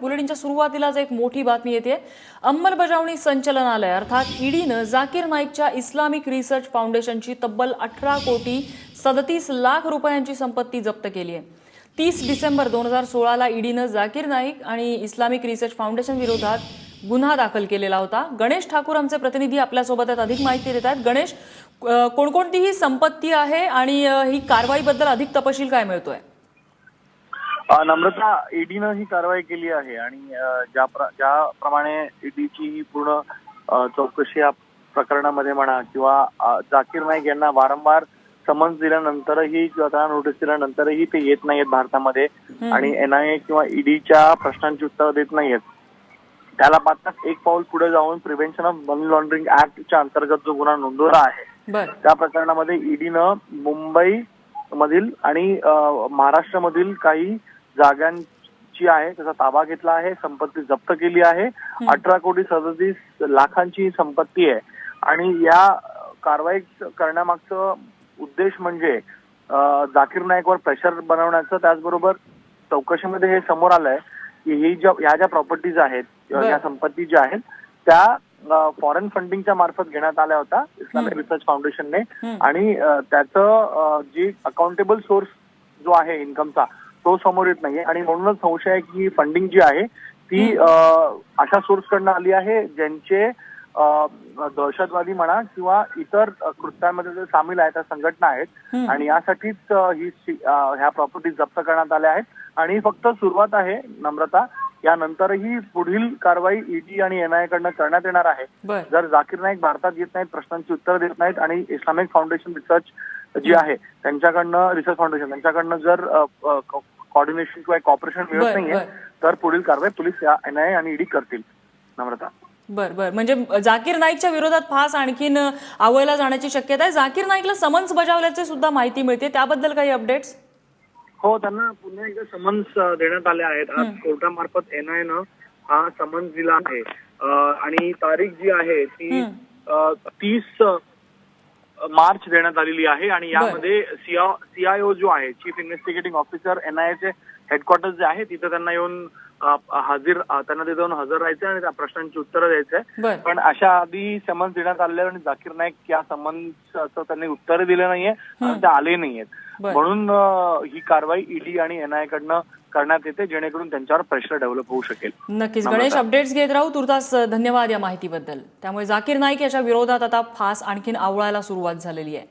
बुलेटिनच्या सुरुवातीलाच एक मोठी बातमी येते। अंमलबजावणी संचालनालय अर्थात ईडीनं जाकीर नाईकच्या इस्लामिक रिसर्च फाउंडेशनची तब्बल 18 कोटी 37 लाख रुपयांची संपत्ती जप्त केली आहे। 30 डिसेंबर 2016 ला ईडीनं जाकीर नाईक आणि इस्लामिक रिसर्च फाउंडेशन विरोधात गुन्हा दाखल केलेला होता। गणेश ठाकूर आमचे प्रतिनिधी आपल्या सोबत अधिक माहिती देत आहेत। गणेश, कोणकोणती ही संपत्ती आहे आणि ही कारवाईबद्दल अधिक तपशील काय मिळतोय? नम्रता, ईडीनं ही कारवाई केली आहे आणि ज्याप्रमाणे ईडीची ही पूर्ण चौकशी या प्रकरणामध्ये म्हणा किंवा जाकीर नाईक यांना वारंवार समन्स दिल्यानंतरही किंवा त्यांना नोटीस दिल्यानंतरही ते येत नाहीयेत भारतामध्ये आणि एनआयए किंवा ईडीच्या प्रश्नांची उत्तर देत नाहीयेत, त्याला पाहताच एक पाऊल पुढे जाऊन प्रिव्हेन्शन ऑफ मनी लॉन्ड्रिंग ऍक्टच्या अंतर्गत जो गुन्हा नोंदवला आहे त्या प्रकरणामध्ये ईडीनं मुंबई मधील आणि महाराष्ट्रामधील काही जागांची आहे त्याचा ताबा घेतला आहे, संपत्ती जप्त केली आहे। 18 कोटी 37 लाखांची संपत्ती आहे आणि या कारवाई करण्यामागचं उद्देश म्हणजे जाकीर नाईकवर प्रेशर बनवण्याचं। त्याचबरोबर चौकशीमध्ये हे समोर आलंय की ह्या ज्या प्रॉपर्टीज आहेत, या संपत्ती ज्या आहेत त्या फॉरेन फंडिंगच्या मार्फत घेण्यात आल्या होत्या इस्लामिक रिसर्च फाउंडेशनने आणि त्याचं जी अकाउंटेबल सोर्स जो आहे इन्कमचा तो समोर येत नाहीये आणि म्हणूनच संशय आहे की फंडिंग जी आहे ती अशा सोर्स कडनं आली आहे ज्यांचे दहशतवादी म्हणा किंवा इतर कृत्यांमध्ये जे सामील आहेत त्या संघटना आहेत आणि यासाठीच ह्या प्रॉपर्टी जप्त करण्यात आल्या आहेत आणि फक्त सुरुवात आहे नम्रता। यानंतरही पुढील कारवाई ईडी आणि एनआयए कडनं करण्यात येणार आहे। जर जाकीर नाईक भारतात येत नाहीत, प्रश्नांची उत्तर देत नाहीत आणि इस्लामिक फाउंडेशन रिसर्च जी आहे त्यांच्याकडनं रिसर्च फाउंडेशन त्यांच्याकडनं जर कोऑर्डिनेशन किंवा कॉपरेशन मिळत नाहीये तर पुढील कारवाई पोलीस एनआयए आणि ईडी करतील नम्रता। बर, म्हणजे जाकीर नाईकच्या विरोधात फास आणखीन आवळला जाण्याची शक्यता आहे। जाकीर नाईकला समन्स बजावल्याची सुद्धा माहिती मिळते, त्याबद्दल काही अपडेट्स? हो, त्यांना पुन्हा एकदा समन्स देण्यात आले आहेत। आज कोर्टामार्फत एनआयएनं हा समन्स दिला आहे आणि तारीख जी आहे ती 30 मार्च देण्यात आलेली आहे आणि यामध्ये सीआयओ जो आहे चीफ इन्व्हेस्टिगेटिंग ऑफिसर एनआयएचे हेडक्वार्टर्स जे आहे तिथे त्यांना येऊन त्यांना तिथे येऊन हजर राहायचं आणि त्या प्रश्नांची उत्तरं द्यायचंय। पण अशा आधी समन्स देण्यात आले आणि जाकीर नाईक या समन्सचं त्यांनी उत्तर दिले नाहीये आणि ते आले नाहीयेत, म्हणून ही कारवाई ईडी आणि एनआयए कडनं करण्यात येते जेणेकरून त्यांच्यावर प्रेशर डेव्हलप होऊ शकेल। नक्कीच गणेश, अपडेट्स घेत राहू। तुर्तास धन्यवाद या माहितीबद्दल। त्यामुळे जाकीर नाईक याच्या विरोधात आता फास आणखीन आवळायला सुरुवात झालेली आहे।